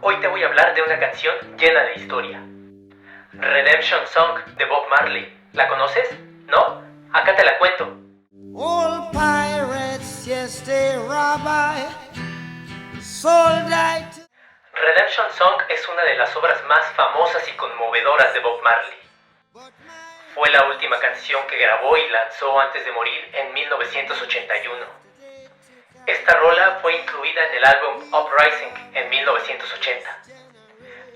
Hoy te voy a hablar de una canción llena de historia. Redemption Song de Bob Marley. ¿La conoces? ¿No? Acá te la cuento. Old pirates, yes, they rabbi, sold I to... Redemption Song es una de las obras más famosas y conmovedoras de Bob Marley. Fue la última canción que grabó y lanzó antes de morir en 1981. Esta rola fue incluida en el álbum Uprising en 1980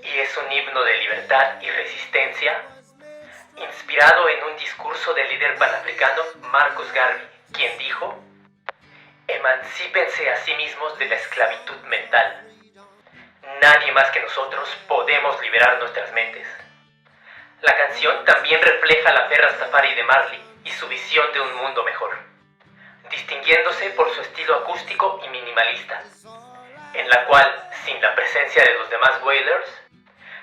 y es un himno de libertad y resistencia inspirado en un discurso del líder panafricano Marcus Garvey, quien dijo: emancípense a sí mismos de la esclavitud mental. Nadie más que nosotros podemos liberar nuestras mentes. La canción también refleja la fe Rastafari de Marley y su visión de un mundo mejor, distinguiéndose por su estilo acústico y minimalista, en la cual, sin la presencia de los demás Wailers,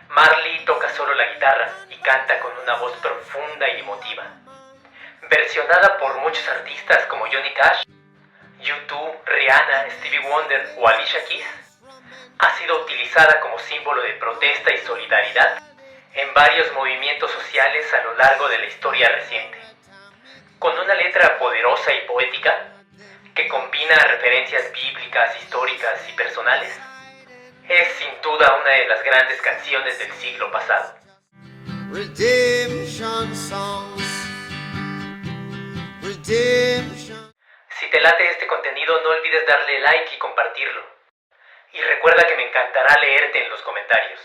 Marley toca solo la guitarra y canta con una voz profunda y emotiva. Versionada por muchos artistas como Johnny Cash, U2, Rihanna, Stevie Wonder o Alicia Keys, ha sido utilizada como símbolo de protesta y solidaridad en varios movimientos sociales a lo largo de la historia reciente. Con una letra poderosa y poética que combina referencias bíblicas, históricas y personales, es sin duda una de las grandes canciones del siglo pasado. Redemption songs, redemption. Si te late este contenido, no olvides darle like y compartirlo. Y recuerda que me encantará leerte en los comentarios.